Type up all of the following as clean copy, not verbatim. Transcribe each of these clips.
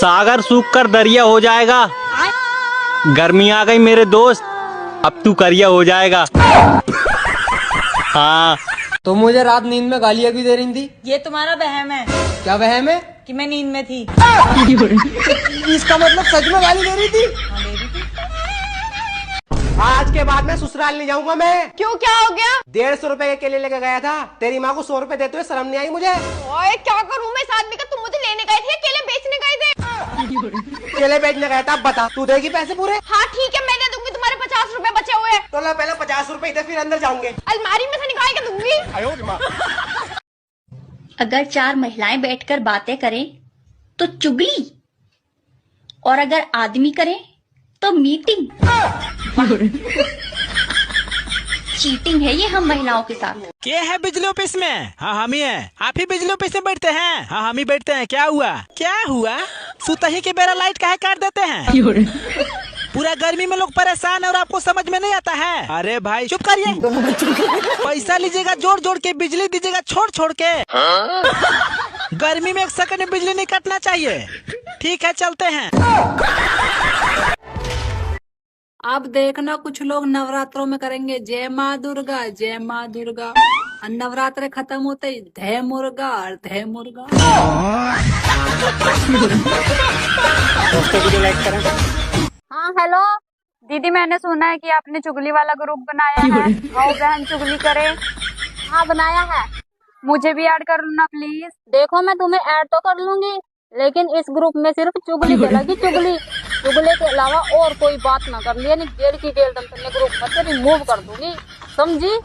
सागर सूख कर दरिया हो जाएगा। गर्मी आ गई मेरे दोस्त, अब तू करिया हो जाएगा। हाँ। तो मुझे रात नींद में गालियाँ भी दे रही थी। ये तुम्हारा वहम है। क्या वहम है? कि मैं नींद में थी। इसका मतलब सच में गाली दे रही थी? हाँ, दे रही थी। आज के बाद मैं ससुराल नहीं जाऊंगा मैं। क्यों, क्या हो गया? 150 रुपए के केले लेके गया था, तेरी माँ को 100 रुपए देते हुए शर्म नहीं आई मुझे। ओए क्या करूं मैं इस आदमी का? तुम मुझे लेने गए थे या केले बेचने गए थे? केले बेचने गया था। बता, तू देगी पैसे पूरे? हाँ ठीक है, मैं दे दूंगी, तुम्हारे 50 रुपए बचे हुए हैं। तो लो पहले 50 रुपए दे, फिर अंदर जाऊंगे। अलमारी में से निकाल के दूंगी। अगर 4 महिलाएं बैठकर बातें करें तो चुगली, और अगर आदमी करें तो मीटिंग। चीटिंग है ये हम महिलाओं के साथ। क्या है बिजली ऑफिस में? हाँ हम ही है। आप ही बिजली ऑफिस में बैठते हैं? हाँ हम ही बैठते हैं। क्या हुआ? क्या हुआ? सुतही के बेरा लाइट काहे काट देते हैं? पूरा गर्मी में लोग परेशान है और आपको समझ में नहीं आता है? अरे भाई चुप करिए। पैसा लीजिएगा जोड़ जोड़ के, बिजली दीजिएगा छोड़ छोड़ के। गर्मी में 1 सेकंड में बिजली नहीं कटना चाहिए। ठीक है चलते हैं। अब देखना कुछ लोग नवरात्रों में करेंगे जय माँ दुर्गा जय माँ दुर्गा, और नवरात्रे खत्म होते ही धय मुर्गा और धय मुर्गा। हाँ हेलो दीदी, मैंने सुना है कि आपने चुगली वाला ग्रुप बनाया है। आओ बहन चुगली करे। हाँ बनाया है, मुझे भी ऐड कर लूना प्लीज। देखो मैं तुम्हें ऐड तो कर लूंगी, लेकिन इस ग्रुप में सिर्फ चुगली चलेगी। चुगली चुगली के अलावा और कोई बात ना कर लिया, नहीं गेल की गेल तुमने ग्रुप में से रिमूव कर दूंगी, समझी?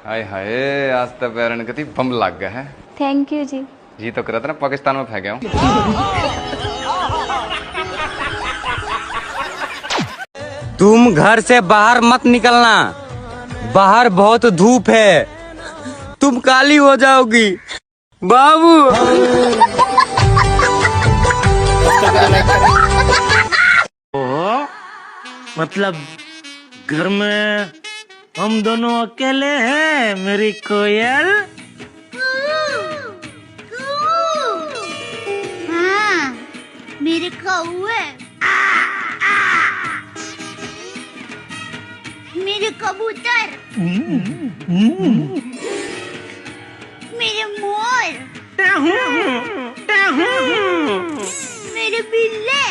हाय हाय, आज तो पैरन कति बम लग गया है। थैंक यू जी। जी तो करा था ना, पाकिस्तान में फेंक गया हूँ। तुम घर से बाहर मत निकलना, बाहर बहुत धूप है, तुम काली हो जाओगी बाबू। मतलब घर में हम दोनों अकेले हैं मेरी कोयल। हाँ, मेरे कौवे, मेरे कबूतर, मेरे मोर, मेरे बिल्ले,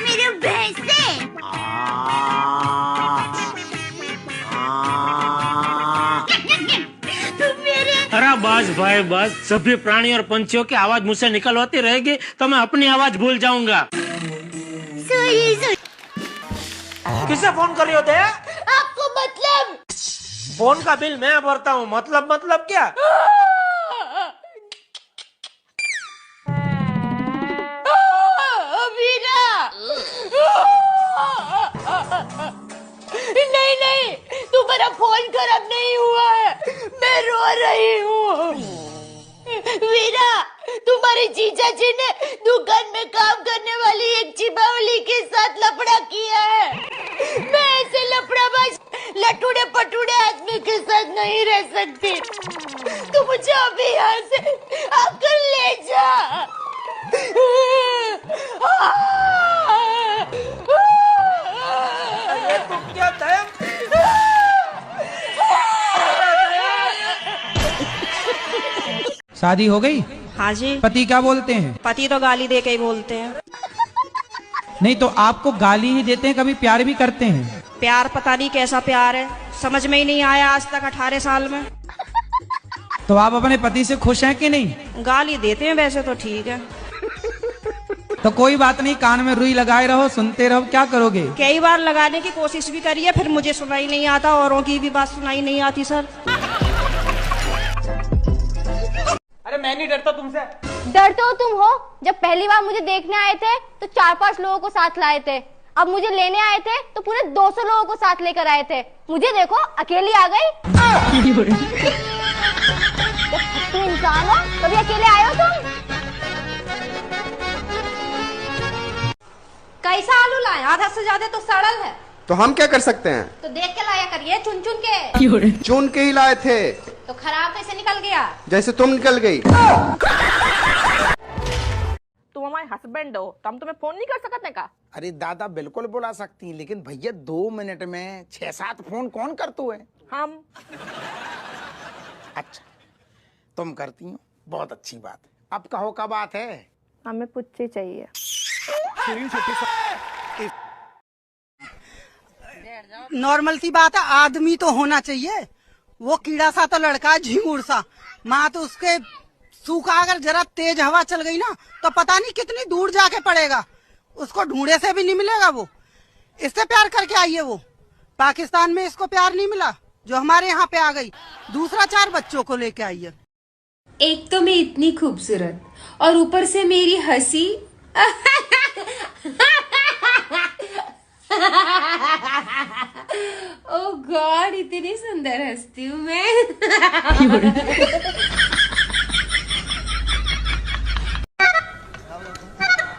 मेरे भैंसे, अरे बस भाई बस, सभी प्राणी और पंछियों की आवाज मुझसे निकलवाती रहेगी तो मैं अपनी आवाज भूल जाऊंगा। किससे फोन कर रही होते हैं? आपको मतलब? फोन का बिल मैं भरता हूँ, मतलब क्या? नहीं नहीं, तुम्हारा फोन खराब नहीं हुआ है, मैं रो रही हूँ। वीरा, तुम्हारे जीजा जी ने दुकान में काम करने वाली एक चिबावली के साथ लफड़ा किया है। मैं ऐसे लफड़ाबाज लटूड़े पटूड़े आदमी के साथ नहीं रह सकती। तू मुझे अभी यहाँ से आकर ले जा। तुम क्या दया? शादी हो गई? हाँ जी। पति क्या बोलते हैं? पति तो गाली दे के ही बोलते हैं। नहीं तो आपको गाली ही देते हैं, कभी प्यार भी करते हैं? प्यार पता नहीं कैसा प्यार है, समझ में ही नहीं आया आज तक 18 साल में। तो आप अपने पति से खुश हैं कि नहीं? गाली देते हैं वैसे तो ठीक है। तो कोई बात नहीं, कान में रुई लगाए रहो, सुनते रहो, क्या करोगे? कई बार लगाने की कोशिश भी करी है, फिर मुझे सुनाई नहीं आता, औरों की भी बात सुनाई नहीं आती सर। अरे मैं नहीं डरता तुमसे। डरते हो तुम हो? जब पहली बार मुझे देखने आए थे तो 4-5 लोगों को साथ लाए थे, अब मुझे लेने आए थे तो पूरे 200 लोगों को साथ लेकर आए थे। मुझे देखो अकेली आ गई। तुम इंसान हो? कभी अकेले आए हो तुम? कैसा आलू लाए? आधा से ज्यादा तो सड़ल है। तो हम क्या कर सकते हैं? तो देख के लाया करिए, चुन चुन के। चुन के ही लाए थे। तो खराब कैसे निकल गया? जैसे तुम निकल गई। तुम हमारे हस्बैंड हो तो हम तुम्हें फोन नहीं कर सकते का? अरे दादा बिल्कुल बुला सकती, लेकिन भैया 2 मिनट में 6-7 फोन कौन करतू है? हम। अच्छा तुम करती हो, बहुत अच्छी बात। अब कहो क्या बात है? हमें पुच्ची चाहिए। नॉर्मल सी बात है, आदमी तो होना चाहिए। वो कीड़ा सा तो लड़का है, झिंगुर सा। माँ तो उसके सूखा, अगर जरा तेज हवा चल गई ना तो पता नहीं कितनी दूर जाके पड़ेगा, उसको ढूंढे से भी नहीं मिलेगा। वो इससे प्यार करके आई है। वो पाकिस्तान में इसको प्यार नहीं मिला जो हमारे यहाँ पे आ गई, दूसरा 4 बच्चों को लेके आई है। एक तो मैं इतनी खूबसूरत और ऊपर से मेरी हंसी। ओह गॉड, इतनी सुंदर हंसती हूँ मैं।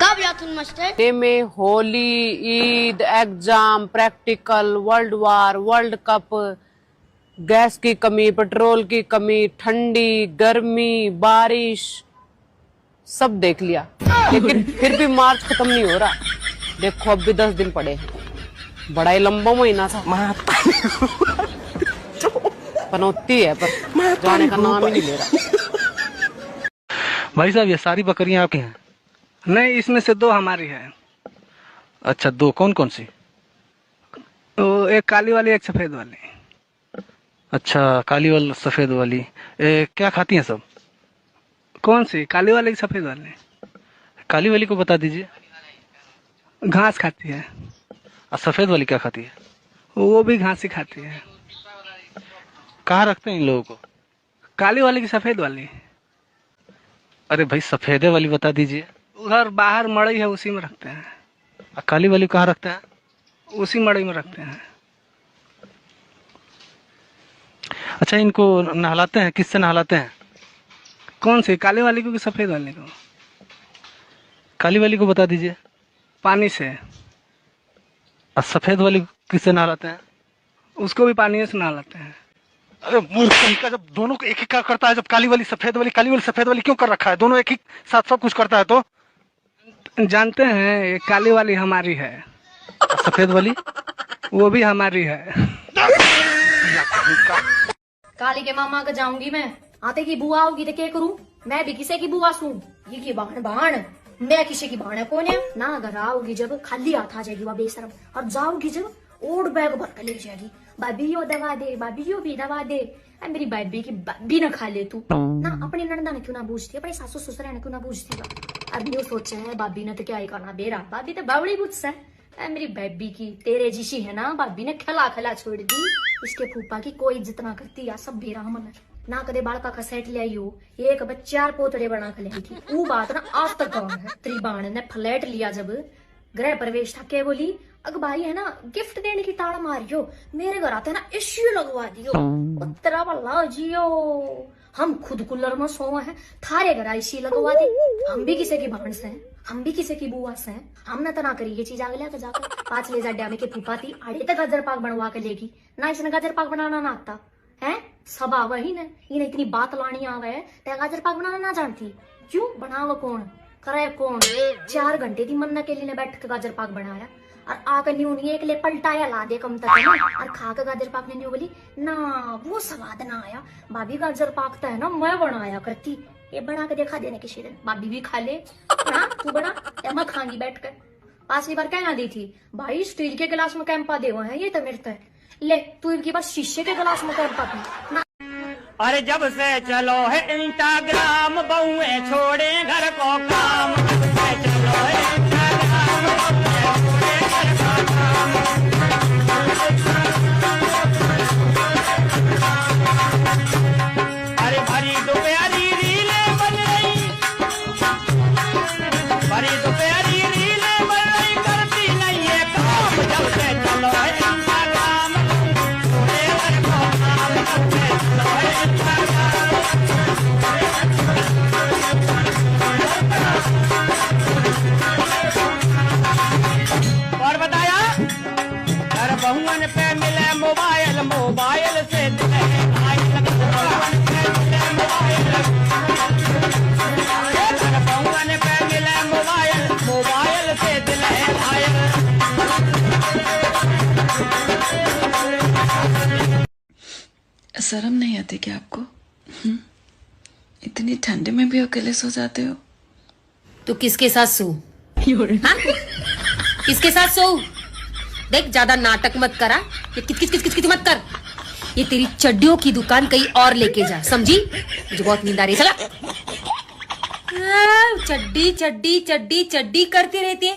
कब यातुन मास्टर? डे में Holi, Eid, exam, practical, world war, world cup, gas की कमी, पेट्रोल की कमी, ठंडी, गर्मी, बारिश, सब देख लिया, लेकिन फिर भी मार्च खत्म नहीं हो रहा। देखो अब भी 10 दिन पड़े हैं। बड़ा ही लंबा महीना था। पनौती है पर जाने का नाम ही नहीं ले रहा। भाई साहब ये सारी बकरियां आपकी हैं? नहीं, इसमें से 2 हमारी है। अच्छा 2, कौन कौन सी? तो एक काली वाली, एक सफेद वाली। अच्छा काली वाली सफेद वाली। क्या खाती हैं सब? कौन सी, काली वाली की सफेद वाली? काली वाली को बता दीजिए। घास खाती है। और सफेद वाली क्या खाती है? वो भी घास ही खाती है। कहाँ रखते हैं इन लोगों को? काली वाली की सफेद वाली? अरे भाई सफेदे वाली बता दीजिए। उधर बाहर मड़ई है, उसी में रखते हैं। और काली वाली कहाँ रखते हैं? उसी मड़ई में रखते हैं। अच्छा इनको नहलाते हैं, किससे नहलाते हैं? कौन सी, काली वाली को कि सफेद वाली को? काली वाली को बता दीजिए। पानी से। और सफेद वाली किससे नहलाते हैं? उसको भी पानी से नहलाते हैं। अरे मूर्ख का, जब दोनों को एक ही क्या करता है, जब काली वाली सफेद वाली क्यों कर रखा है? दोनों एक ही साथ सब कुछ करता है तो जानते हैं, ये काली वाली हमारी है, सफेद वाली वो भी हमारी है। काली के मामा का जाऊंगी मैं, आते की बुआ होगी तो क्या करूं? मैं भी किसी की बुआ सूं, ये की बाण मैं किसी की बाण है कौन है ना। अगर आओगी जब खाली हाथ आ जाएगी वह बेशरम, और जाओगी जब ओड बैग भर कर ले जाएगी। भाभी यो दवा दे, भाभी यो भी दवा दे। मेरी भाभी की भाभी ना खा ले तू ना, अपनी नंदा ने क्यों ना पूछती, अपने सासू ससुर ने क्यों ना पूछती। अब यो सोचा है भाभी ने तो क्या ही करना बेरा, भाभी तो बावड़ी गुस्सा है। मेरी भाभी की तेरे जिशी है ना, भाभी ने खला खला छोड़ दी। इसके फूफा की कोई इज्जत ना करती या सब बेरा हमन ना कदे बालका का सेट ले आई हो, एक बच्चे 4 पोतरे बना के लाई थी। वो बात ना आज तक गाँव है। त्रिबाण ने फ्लैट लिया जब गृह प्रवेश था, क्या बोली अग भाई है ना गिफ्ट देने की ताड़ा मारियो, मेरे घर आते ना इश्यू लगवा दियो। तेरा वाला जियो, हम खुद कूलर में सोए हैं, थारे घर इसी लगवा दे। हम भी किसी की भाण से हैं, हम भी किसी की बुआ से हैं। हमने तो ना करी ये चीज आगे लेकर जाकर 5 ले जा के फूफा थी आड़े तक गाजर पाक बनवा के लेगी ना। इसने गाजर पाक बनाना ना आता है, सब आवा ही ना, इन्हें इतनी बात लानी आवे है, ते गाजर पाक बनाना ना जानती। क्यों बनावा कौन करे कौन? 4 घंटे थी मन्ना के लिए बैठ के गाजर पाक बनाया, और आकर न्यू नहीं एक ले पलटाया ला दे कम तक ना, और खा के गाजर पाक ने न्यू बोली ना वो स्वाद ना आया। भाभी गाजर पाक तो है ना मैं बनाया करती, ये बना के देखा देने किसी दिन, भाभी भी खा ले ना, तू बना या मैं खांगी बैठ कर। 5वीं बार क्या दी थी भाई, स्टील के गिलास में कैंपा दे हुए हैं ये तो मेरे है। ले तू इनकी बार शीशे के गिलास में कैंपा पी ना। अरे जब से चलो है इंस्टाग्राम, बहुए छोड़े घर को काम। चलो है इंस्टाग्राम, बहुए छोड़े घर को काम। अरे भरी दोपहरी रीले बन रही, भरी दोपहरी रीले बन रही, करती नहीं है काम। जब से चलो है इंस्टाग्राम, छोड़े घर को काम। जब से चलो है इंस्टाग्राम। शर्म नहीं आती क्या आपको? इतनी ठंडे में भी अकेले सो जाते हो? तो किसके साथ सो? हाँ? किसके साथ सो? देख ज्यादा नाटक मत करा, ये किच मत कर। ये तेरी चड्डियों की दुकान कहीं और लेके जा, समझी? मुझे बहुत नींद आ रही है, चला। चड्डी चड्डी चड्डी चड्डी करती रहती है।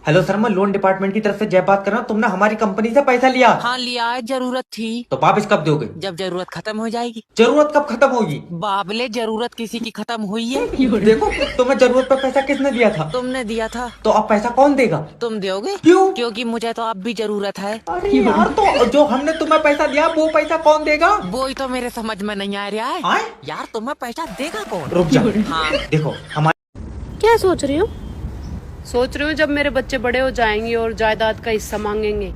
हेलो सर, मैं लोन डिपार्टमेंट की तरफ से जय बात कर रहा हूँ। तुमने हमारी कंपनी से पैसा लिया? हाँ लिया है, जरूरत थी। तो वापस कब दोगे? जब जरूरत खत्म हो जाएगी। जरूरत कब खत्म होगी? बाबले, जरूरत किसी की खत्म हुई है। देखो, तुम्हें जरूरत पर पैसा किसने दिया था? तुमने दिया था। तो अब पैसा कौन देगा? तुम दोगे। क्यों? क्योंकि मुझे तो अब भी जरूरत है। अरे यार, तो जो हमने तुम्हें पैसा दिया वो पैसा कौन देगा? वो ही तो मेरे समझ में नहीं आ रहा है। यार तुम्हें पैसा देगा कौन? रुक जाओ। हाँ देखो हमारे। क्या सोच रही हो? सोच रही हूँ जब मेरे बच्चे बड़े हो जाएंगे और जायदाद का हिस्सा मांगेंगे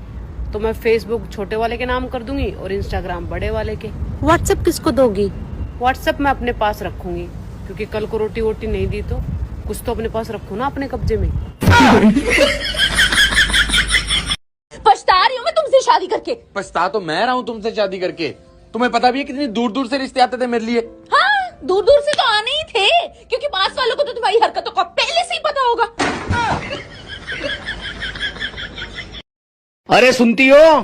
तो मैं फेसबुक छोटे वाले के नाम कर दूंगी और इंस्टाग्राम बड़े वाले के। व्हाट्सएप किसको दोगी? व्हाट्सएप मैं अपने पास रखूंगी, क्योंकि कल को रोटी वोटी नहीं दी तो कुछ तो अपने पास रखूँ ना, अपने कब्जे में। पछता रही हूँ मैं तुमसे शादी करके। पछता तो मैं रहा हूँ तुमसे शादी करके। तुम्हें पता भी है कितनी दूर दूर से रिश्ते आते थे मेरे लिए। हाँ, दूर दूर से तो आने ही थे, क्योंकि पास वालों को तो तुम्हारी हरकतों का पहले से ही पता होगा। अरे सुनती हो?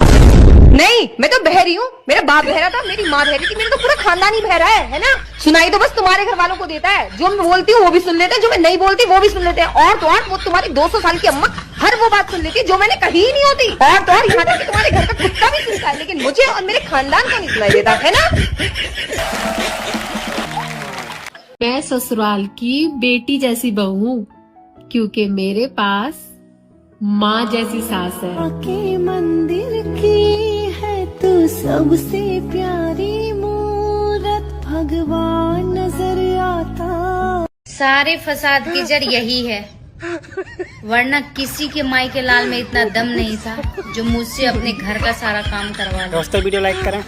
नहीं, मैं तो बहरी हूँ। मेरा बाप बहरा था, मेरी माँ बहरी थी, मेरा तो पूरा खानदान ही बहरा है ना? सुनाई तो बस तुम्हारे घर वालों को देता है। जो मैं बोलती हूँ वो भी सुन लेते हैं, जो मैं नहीं बोलती वो भी सुन लेते हैं। और तो और वो तुम्हारी 200 साल की अम्मा हर वो बात सुन लेती है जो मैंने कही ही नहीं होती। और तो और यहाँ तक कि तुम्हारे घर का कुत्ता भी सुनता है, लेकिन मुझे और मेरे खानदान को नहीं सुनाई देता, है ना? मैं ससुराल की बेटी जैसी बहू हूँ, क्योंकि मेरे पास माँ जैसी सास है। के मंदिर की है तू सबसे प्यारी मूरत, भगवान नजर आता। सारे फसाद की जड़ यही है, वरना किसी के माई के लाल में इतना दम नहीं था जो मुझसे अपने घर का सारा काम करवा ले। दोस्तों वीडियो लाइक करें।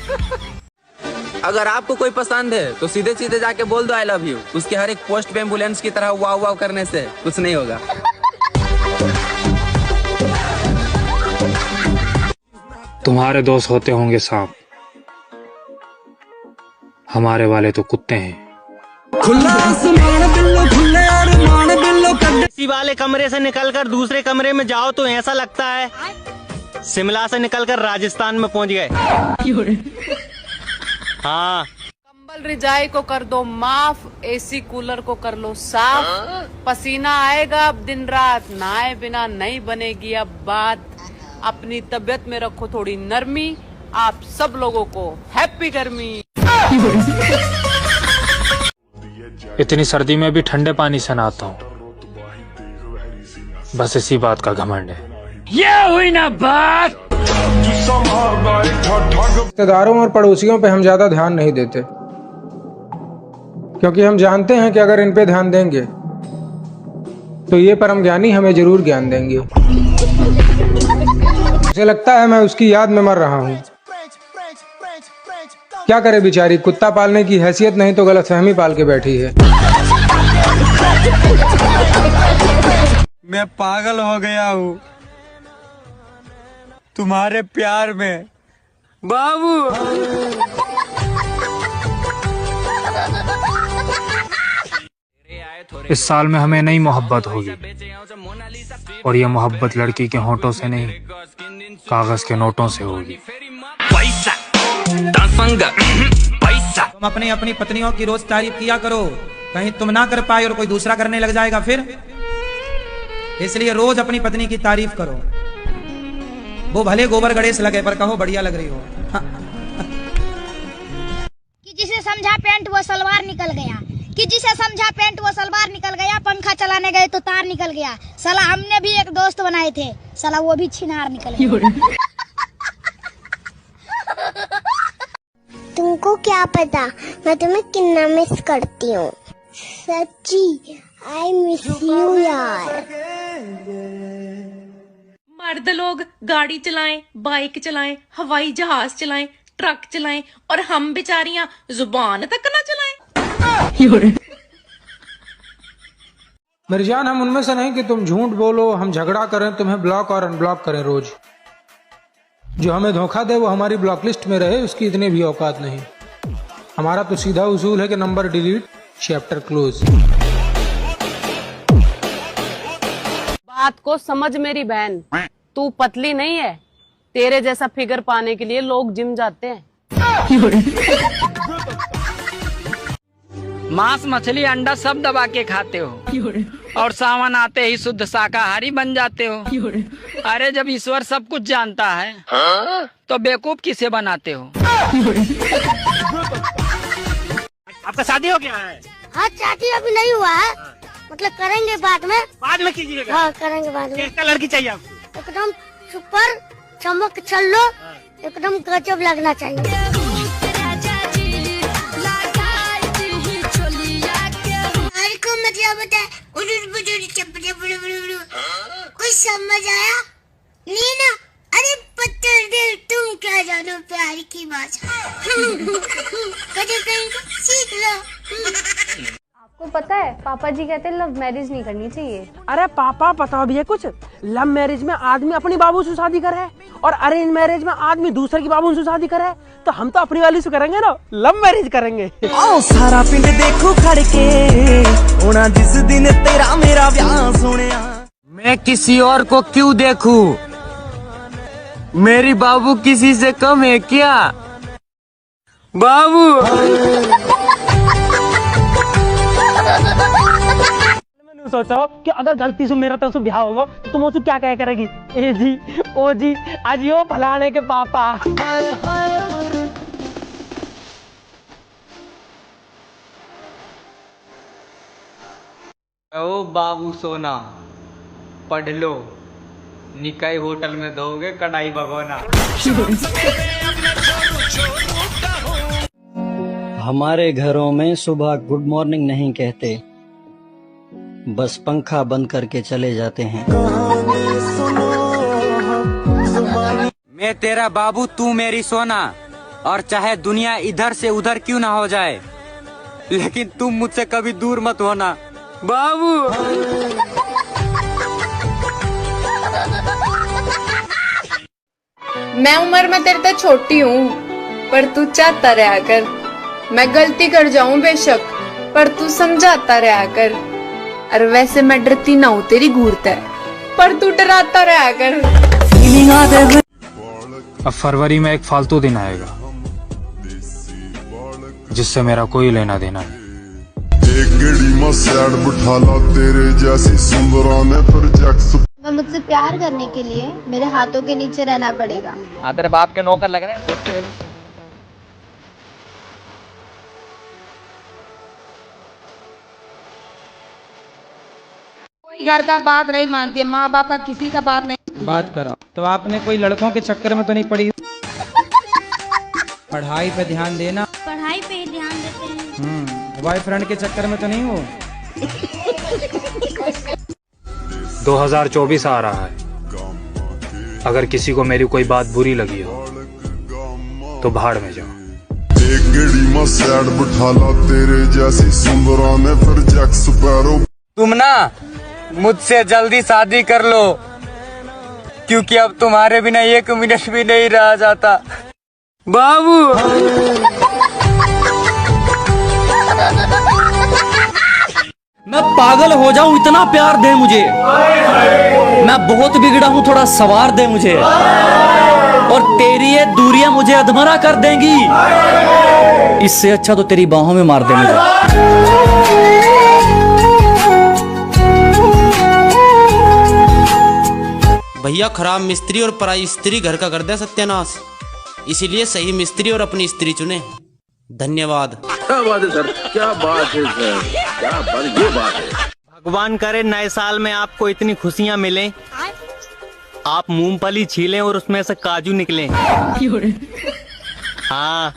अगर आपको कोई पसंद है तो सीधे सीधे जाके बोल दो आई लव यू। उसके हर एक पोस्ट पे एम्बुलेंस की तरह वाव वाव करने से कुछ नहीं होगा। तुम्हारे दोस्त होते होंगे सांप, हमारे वाले तो कुत्ते हैं। इसी वाले कमरे से निकलकर दूसरे कमरे में जाओ तो ऐसा लगता है शिमला से निकलकर राजस्थान में पहुंच गए। हाँ, कंबल रिजाई को कर दो माफ, एसी कूलर को कर लो साफ। पसीना आएगा अब दिन रात, नहाए बिना नहीं बनेगी अब बात। अपनी तबीयत में रखो थोड़ी नरमी, आप सब लोगों को हैप्पी गर्मी। इतनी सर्दी में भी ठंडे पानी से नहाता हूँ, बस इसी बात का घमंड है। ये हुई ना बात। रिश्तेदारों और पड़ोसियों पे हम ज्यादा ध्यान नहीं देते, क्योंकि हम जानते हैं कि अगर इन पे ध्यान देंगे तो ये परम ज्ञानी हमें जरूर ज्ञान देंगे। मुझे लगता है मैं उसकी याद में मर रहा हूँ। क्या करे बेचारी, कुत्ता पालने की हैसियत नहीं तो गलतफहमी पाल के बैठी है। मैं पागल हो गया हूँ तुम्हारे प्यार में बाबू। इस साल में हमें नई मोहब्बत होगी, और ये मोहब्बत लड़की के होंठों से नहीं, कागज के नोटों से होगी। तुम अपनी अपनी पत्नियों की रोज तारीफ किया करो, कहीं तुम ना कर पाए और कोई दूसरा करने लग जाएगा फिर। इसलिए रोज अपनी पत्नी की तारीफ करो, वो भले गोबर गणेश लगे पर कहो बढ़िया लग रही हो। कि जिसे समझा पैंट वो सलवार निकल गया, कि जिसे समझा पैंट वो सलवार निकल गया। पंखा चलाने गए तो तार निकल गया। साला हमने भी एक दोस्त बनाए थे, साला वो भी छिनार निकल गया। तुमको क्या पता मैं तुम्हें कितना मिस करती हूँ। सच्ची आई मिस यू यार। मर्द लोग गाड़ी चलाएं, बाइक चलाएं, हवाई जहाज चलाएं, ट्रक चलाएं, और हम बेचारियां जुबान तक ना चलाएं। मेरी जान, हम उनमें से नहीं कि तुम झूठ बोलो, हम झगड़ा करें, तुम्हें ब्लॉक और अनब्लॉक करें रोज। जो हमें धोखा दे वो हमारी ब्लॉक लिस्ट में रहे, उसकी इतनी भी औकात नहीं। हमारा तो सीधा उसूल है कि नंबर डिलीट, चैप्टर क्लोज। बात को समझ मेरी बहन, तू पतली नहीं है। तेरे जैसा फिगर पाने के लिए लोग जिम जाते हैं। मांस मछली अंडा सब दबा के खाते हो और सावन आते ही शुद्ध शाकाहारी बन जाते हो। अरे जब ईश्वर सब कुछ जानता है तो बेवकूफ किसे बनाते हो? आपका शादी हो गया है? हाँ, शादी अभी नहीं हुआ है, मतलब करेंगे बाद में। बाद में कीजिएगा? हाँ, करेंगे बाद में। कैसा लड़की चाहिए आपको? एकदम सुपर चमक चलो, एकदम गजब लगना चाहिए। मतलब बता, कुछ समझ आया नहीं ना? अरे पत्थर दिल, तुम क्या जानो प्यार की भाषा। सीख लो। आपको पता है पापा जी कहते हैं लव मैरिज नहीं करनी चाहिए। अरे पापा पता भी है कुछ? लव मैरिज में आदमी अपनी बाबू से शादी करे और अरेंज मैरिज में आदमी दूसरे की बाबू से शादी करे, तो हम तो अपनी वाली से करेंगे ना, लव मैरिज करेंगे। आओ सारा पिंड देखो खड़के, होना जिस दिन तेरा मेरा ब्याह सोनिया। मैं किसी और को क्यों देखूं? मेरी बाबू किसी से कम है क्या? बाबू मैंने सोचा कि अगर गलती से मेरा तो ब्याह होगा तो तुम उसको क्या कह करेगी? ए जी, ओ जी, आज यो फलाने के पापा। ओ बाबू सोना, पढ़ लो, निकाय होटल में दोगे कढ़ाई भगोना। हमारे घरों में सुबह गुड मॉर्निंग नहीं कहते, बस पंखा बंद करके चले जाते हैं। मैं तेरा बाबू, तू मेरी सोना, और चाहे दुनिया इधर से उधर क्यों ना हो जाए, लेकिन तुम मुझसे कभी दूर मत होना बाबू। मैं उम्र में तेरे से छोटी हूँ, पर तू चाहता रहा कर। मैं गलती कर जाऊं बेशक, पर तू समझाता रहा कर। और वैसे मैं डरती ना हूँ तेरी घूरता है, पर तू डराता रहा कर। अब फरवरी में एक फालतू दिन आएगा जिससे मेरा कोई लेना देना नहीं। एक गड़ी में सैड बिठाला तेरे जैसी सुंदरा ने प्रोजेक्ट्स। मुझसे प्यार करने के लिए मेरे हाथों के नीचे रहना पड़ेगा। हाँ, तेरे बाप के नौकर लग रहे हैं। घर का बात नहीं मानती है, माँ बाप का किसी का बात नहीं। बात करो तो आपने कोई लड़कों के चक्कर में तो नहीं पड़ी? पढ़ाई पे ध्यान देना। पढ़ाई पे ही ध्यान देते हैं। बॉयफ्रेंड के चक्कर में तो नहीं हो? 2024 आ रहा है, अगर किसी को मेरी कोई बात बुरी लगी हो तो भाड़ में जाओ। एक गड़ी में सैड बिठाला तेरे जैसी सुंदरा ने प्रोजेक्ट्स पैरो। तुम ना मुझसे जल्दी शादी कर लो, क्योंकि अब तुम्हारे बिना एक मिनट भी नहीं रहा जाता बाबू। मैं पागल हो जाऊं, इतना प्यार दे मुझे। मैं बहुत बिगड़ा हूं, थोड़ा सवार दे मुझे। और तेरी ये दूरियां मुझे अधमरा कर देंगी, इससे अच्छा तो तेरी बाहों में मार दे मुझे। भैया खराब मिस्त्री और पराई स्त्री घर का कर दे सत्यानाश, इसीलिए सही मिस्त्री और अपनी स्त्री चुने। धन्यवाद। क्या बात है सर, क्या बात है सर, क्या बात, ये बात है। भगवान करे नए साल में आपको इतनी खुशियां मिलें, आप मूंगफली छीलें और उसमें से काजू निकलें। हाँ,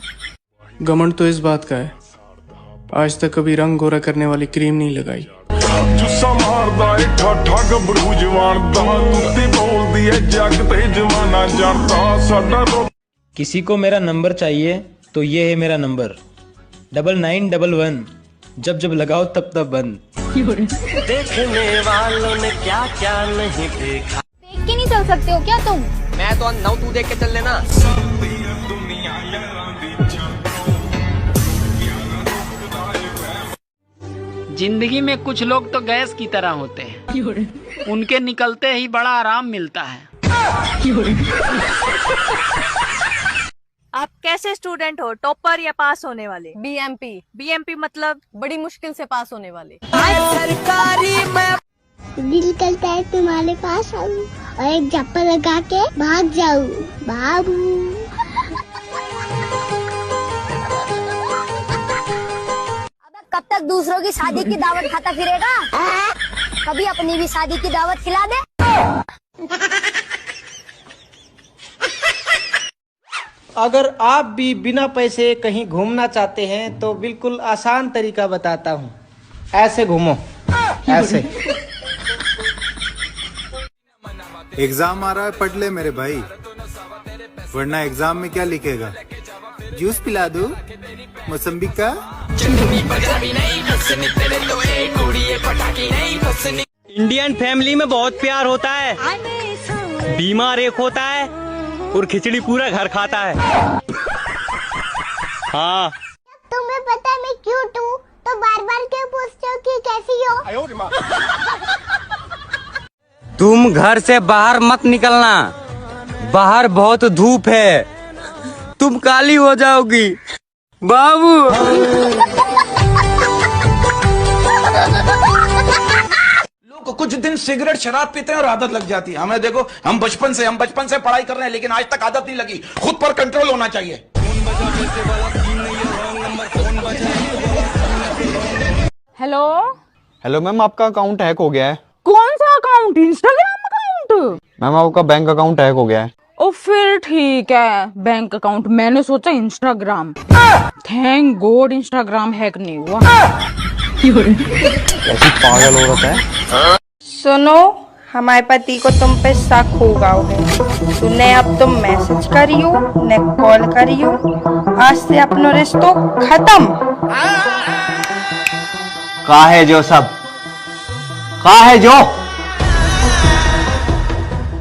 घमंड तो इस बात का है, आज तक कभी रंग गोरा करने वाली क्रीम नहीं लगाई। किसी को मेरा नंबर चाहिए तो ये है मेरा नंबर 9911, जब जब लगाओ तब तब बंद। देखने वालों ने क्या क्या नहीं देखा। देख के नहीं चल सकते हो क्या तुम? मैं तो अंधा हूं, तू देख के चल लेना। जिंदगी में कुछ लोग तो गैस की तरह होते हैं, उनके निकलते ही बड़ा आराम मिलता है। आप कैसे स्टूडेंट हो, टॉपर या पास होने वाले? बीएमपी। बीएमपी मतलब बड़ी मुश्किल से पास होने वाले। सरकारी में दिल करता है तुम्हारे पास आऊं और एक झप्पा लगा के भाग जाऊं बाबू। अबे कब तक दूसरों की शादी की दावत खाता फिरेगा? कभी अपनी भी शादी की दावत खिला दे। अगर आप भी बिना पैसे कहीं घूमना चाहते हैं तो बिल्कुल आसान तरीका बताता हूँ। ऐसे घूमो, ऐसे। एग्जाम आ रहा है, पढ़ ले मेरे भाई, वरना एग्जाम में क्या लिखेगा? जूस पिला दूं मौसम्बी का? इंडियन फैमिली में बहुत प्यार होता है, बीमार एक होता है और खिचड़ी पूरा घर खाता है। हाँ, तुम्हें पता है मैं क्यूट हूँ, तो बार बार क्यों पूछते हो कि कैसी हो? तुम घर से बाहर मत निकलना, बाहर बहुत धूप है, तुम काली हो जाओगी बाबू। लोग कुछ दिन सिगरेट शराब पीते हैं और आदत लग जाती है। हमें देखो, हम बचपन से पढ़ाई कर रहे हैं, लेकिन आज तक आदत नहीं लगी। खुद पर कंट्रोल होना चाहिए। हेलो हेलो मैम, आपका अकाउंट हैक हो गया है। कौन सा अकाउंट? Instagram account? मैम आपका बैंक अकाउंट हैक हो गया है। ओ फिर ठीक है, बैंक अकाउंट। मैंने सोचा Instagram. Thank God Instagram hack नहीं हुआ। ऐसी पागल औरत है। सुनो, हमारे पति को तुम पे शक हो गया है। तूने अब तुम मैसेज करियो न कॉल करियो, आज से अपनो रिश्तो खत्म। कहा है जो सब? कहा है जो?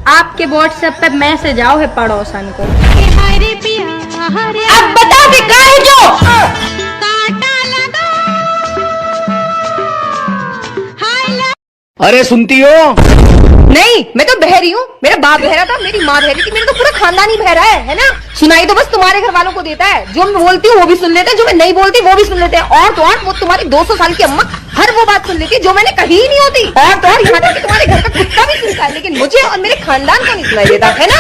आपके व्हाट्सएप पे मैसेज आओ है पड़ोसन को। अब बता के कहा है जो? अरे सुनती हो? नहीं, मैं तो बहरी हूँ। मेरा बाप बहरा था, मेरी माँ बहरी थी, मेरा तो पूरा खानदान ही बहरा है ना। सुनाई तो बस तुम्हारे घर वालों को देता है। जो मैं बोलती हूँ वो भी सुन लेते हैं, जो मैं नहीं बोलती वो भी सुन लेते हैं। और तो और वो तुम्हारी 200 साल की अम्मा हर वो बात सुन लेती है जो मैंने कही ही नहीं होती। और तो और यहाँ तक कि तुम्हारे घर का कुत्ता भी सुनता है, लेकिन मुझे और मेरे खानदान को नहीं सुनाई देता, है ना।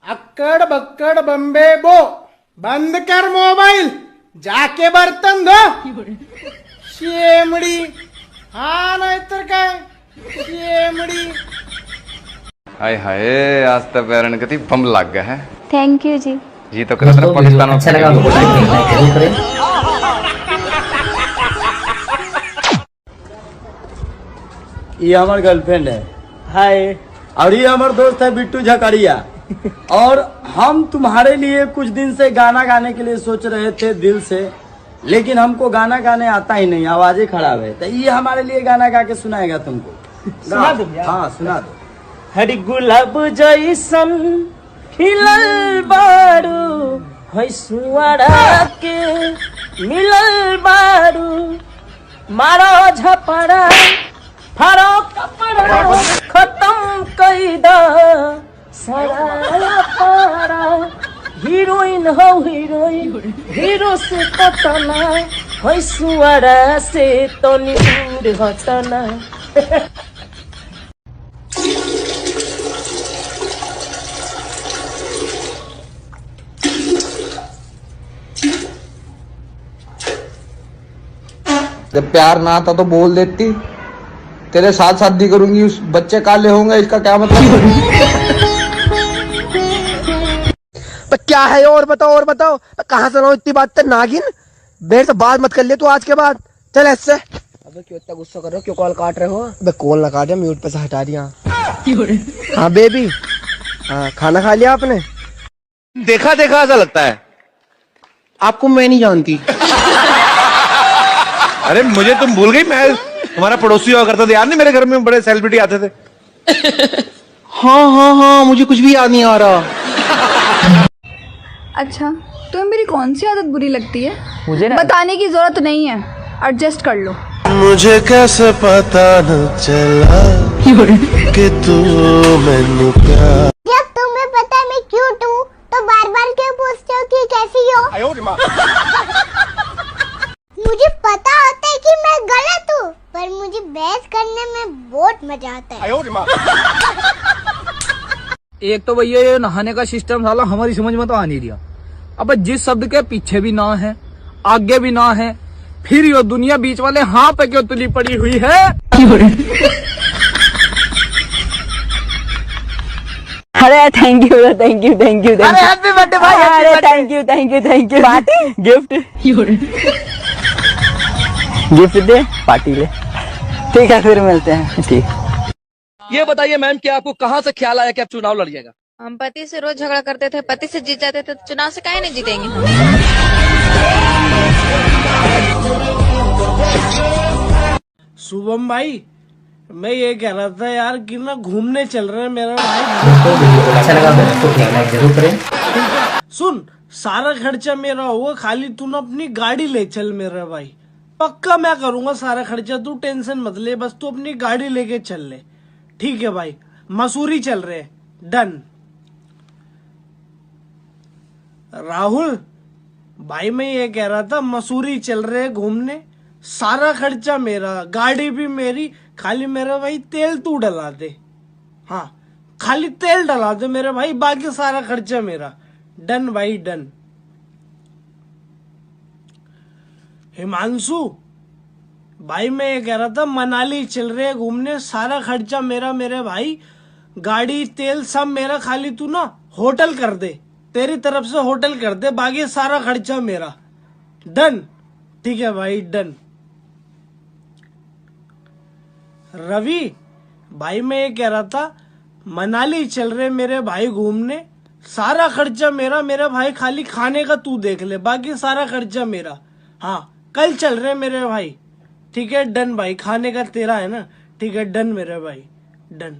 अक्कड़ बक्कड़ बम्बे बो, बंद कर मोबाइल, जाके बर्तन धो। शेमड़ी, हाँ ना इतर का शेमड़ी। हाय हाय, आज तो पैरन कति बम लग गया है। थैंक यू जी। जी तो कर पाकिस्तान अच्छा लगा आपको जरूर करें। ये हमार गर्लफ्रेंड है। हाय। और ये हमार दोस्त है बिट्टू झकड़िया। और हम तुम्हारे लिए कुछ दिन से गाना गाने के लिए सोच रहे थे दिल से, लेकिन हमको गाना गाने आता ही नहीं, आवाजें खराब है। तो ये हमारे लिए गाना गा के सुनाएगा तुमको। सुना दो। हाँ सुना दो। हरी गुलाब जैसन खिलल बारू, है सुअरा के मिलल बारू, मारो झपड़ा फारो कपड़ा, खत्म कई दा सारा पारा। हीरोइन हो हीरोइन, हीरो से कतना, है सुअरा से तो दूर हटना। जब प्यार ना आता तो बोल देती, तेरे साथ शादी करूंगी, उस बच्चे काले होंगे, इसका क्या मतलब? क्या है? और बताओ कहाँ से इतनी बात? नागिन मेरे से बात मत कर ले तू आज के बाद, चल ऐसे। अबे क्यों इतना गुस्सा कर रहे हो? क्यों कॉल काट रहे हो? अबे कॉल ना काट, म्यूट पे से हटा दिया। हाँ बेबी, हाँ खाना खा लिया आपने? देखा ऐसा लगता है। आपको मैं नहीं जानती। अरे मुझे तुम भूल गई, मैं तुम्हारा पड़ोसी हुआ करता था, याद नहीं मेरे घर में बड़े सेलिब्रिटी आते थे। हाँ हाँ हाँ, मुझे कुछ भी याद नहीं आ रहा। अच्छा, तुम्हें मेरी कौन सी आदत बुरी लगती है? मुझे ना बताने की जरूरत नहीं है, एडजस्ट कर लो। मुझे कैसे पता न चला कि तू मैनू प्यार। जब तुम्हें पता है मैं क्यूट हूँ तो बार बार क्यों पूछते हो कि कैसी हो? मुझे पता होता है कि मैं गलत हूँ, पर मुझे बहस करने में बहुत मजा आता है। एक तो भैया ये नहाने का सिस्टम साला हमारी समझ में तो आ नहीं रहा। अब जिस शब्द के पीछे भी ना है, आगे भी ना है, फिर यो दुनिया बीच वाले हाँ पे क्यों तुली पड़ी हुई है? अरे thank you thank you thank you अरे हैप्पी बर्थडे भाई, अरे thank you thank you thank you. Gift gift they, party ले। ठीक है, फिर मिलते हैं। ठीक। ये बताइए मैम कि आपको कहाँ से ख्याल आया कि आप चुनाव लड़िएगा? हम पति से रोज झगड़ा करते थे, पति से जीत जाते थे, तो चुनाव से काहे नहीं जीतेंगे? शुभम भाई, मैं ये कह रहा था यार कि ना घूमने चल रहे हैं मेरा भाई। अच्छा लगा तो लाइक जरूर करें। सुन, सारा खर्चा मेरा होगा, खाली तू ना अपनी गाड़ी ले चल मेरा भाई। पक्का मैं करूंगा सारा खर्चा, तू टेंशन मत ले, बस तू अपनी गाड़ी लेके चल ले। ठीक है भाई, मसूरी चल रहे हैं, डन। राहुल भाई, मैं ये कह रहा था मसूरी चल रहे हैं घूमने, सारा खर्चा मेरा, गाड़ी भी मेरी, खाली मेरा भाई तेल तू डला दे। हाँ, खाली तेल डला दे मेरे भाई, बाकी सारा खर्चा मेरा। डन भाई डन। हिमांशु भाई, मैं ये कह रहा था मनाली चल रहे हैं घूमने, सारा खर्चा मेरा मेरे भाई, गाड़ी तेल सब मेरा, खाली तू ना होटल कर दे, तेरी तरफ से होटल कर दे, बाकी सारा खर्चा मेरा। डन। ठीक है भाई, डन। रवि भाई, मैं ये कह रहा था मनाली चल रहे मेरे भाई घूमने, सारा खर्चा मेरा मेरे भाई, खाली खाने का तू देख ले, बाकी सारा खर्चा मेरा। हाँ, कल चल रहे मेरे भाई। ठीक है, डन भाई, खाने का तेरा है ना। ठीक है, डन मेरे भाई, डन।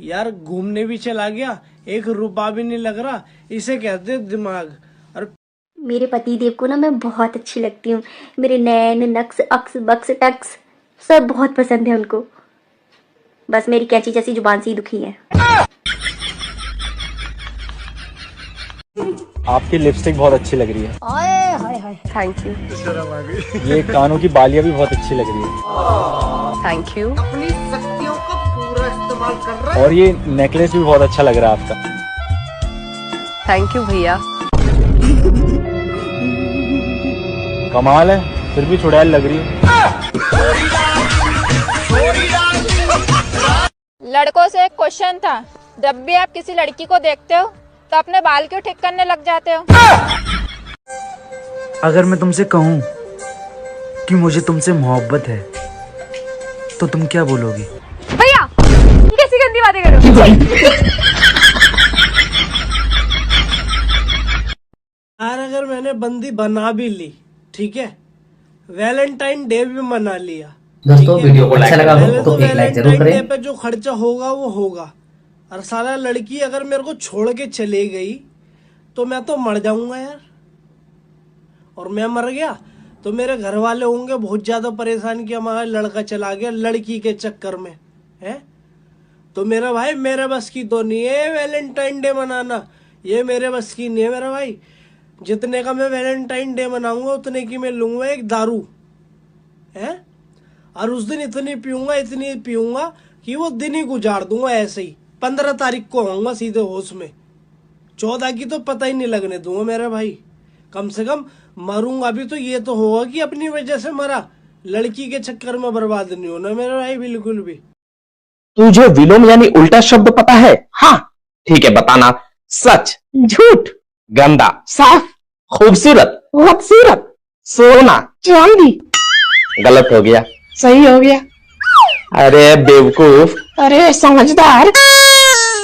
यार घूमने भी चला गया, 1 रुपया भी नहीं लग रहा, इसे कहते दिमाग। और मेरे पति देव को ना मैं बहुत अच्छी लगती हूँ, मेरे नैन नक्स अक्स बक्स टक्स सब बहुत पसंद है उनको, बस मेरी कैंची जैसी जुबान से ही दुखी है। आपकी लिपस्टिक बहुत अच्छी लग रही है। हाय हाय हाय, थैंक यू। ये कानों की बालियां भी बहुत अच्छी लग रही है। Thank you. अपनी शक्तियों का पूरा इस्तेमाल कर रहा है। और ये नेकलेस भी बहुत अच्छा लग रहा है आपका। थैंक यू भैया। कमाल है, फिर भी चुड़ैल लग रही है। लड़कों से एक क्वेश्चन था, जब भी आप किसी लड़की को देखते हो तो अपने बाल क्यों ठीक करने लग जाते हो? अगर मैं तुमसे कहूं कि मुझे तुमसे मोहब्बत है तो तुम क्या बोलोगी? भैया, ये कैसी गंदी बातें कर रहे हो? यार अगर मैंने बंदी बना भी ली, ठीक है, वैलेंटाइन डे भी मना लिया, दोस्तों वीडियो को अच्छा लगा हो तो एक लाइक जरूर करें। डे पे जो खर्चा होगा वो होगा, और सारा लड़की अगर मेरे को छोड़ के चले गई तो मैं तो मर जाऊंगा यार, और मैं मर गया तो मेरे घर वाले होंगे बहुत ज्यादा परेशान कि हमारा लड़का चला गया लड़की के चक्कर में, है? तो मेरा भाई, मेरे बस की तो नहीं है वैलेंटाइन डे मनाना, ये मेरे बस की नहीं है मेरा भाई। जितने का मैं वैलेंटाइन डे मनाऊंगा उतने की मैं लूंगा एक दारू, है? और उस दिन इतनी पीऊंगा कि वो दिन ही गुजार दूंगा ऐसे ही। 15 तारीख को आऊंगा सीधे होश में, 14 की तो पता ही नहीं लगने दूंगा मेरे भाई। कम से कम मरूंगा भी तो ये तो होगा कि अपनी वजह से मरा, लड़की के चक्कर में बर्बाद नहीं होना मेरे भाई, बिल्कुल भी। तुझे विलोम यानी उल्टा शब्द पता है? हाँ ठीक है, बताना। सच, झूठ, गंदा, साफ, खूबसूरत, खूबसूरत, सोना, चांदी। गलत हो गया, सही हो गया। अरे बेवकूफ, अरे समझदार,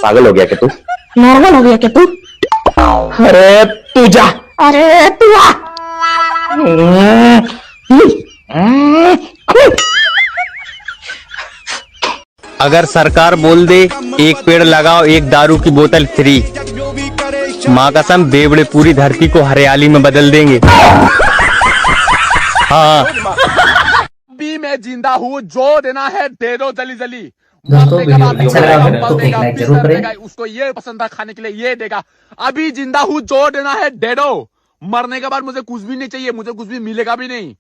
पागल हो गया क्या तू? नॉर्मल हो गया क्या तू? अरे तू जा, अरे तू आ। अगर सरकार बोल दे एक पेड़ लगाओ एक दारू की बोतल फ्री, माँ कसम देवड़े पूरी धरती को हरियाली में बदल देंगे। हाँ भी मैं जिंदा हूँ, जो देना है दे दो जल्दी जल्दी। दोस्तों वीडियो अच्छा लगा हो तो एक लाइक जरूर करें। उसको ये पसंद था खाने के लिए, ये देगा। अभी जिंदा हूँ, जो देना है दे दो। मरने के बाद मुझे कुछ भी नहीं चाहिए, मुझे कुछ भी मिलेगा भी नहीं।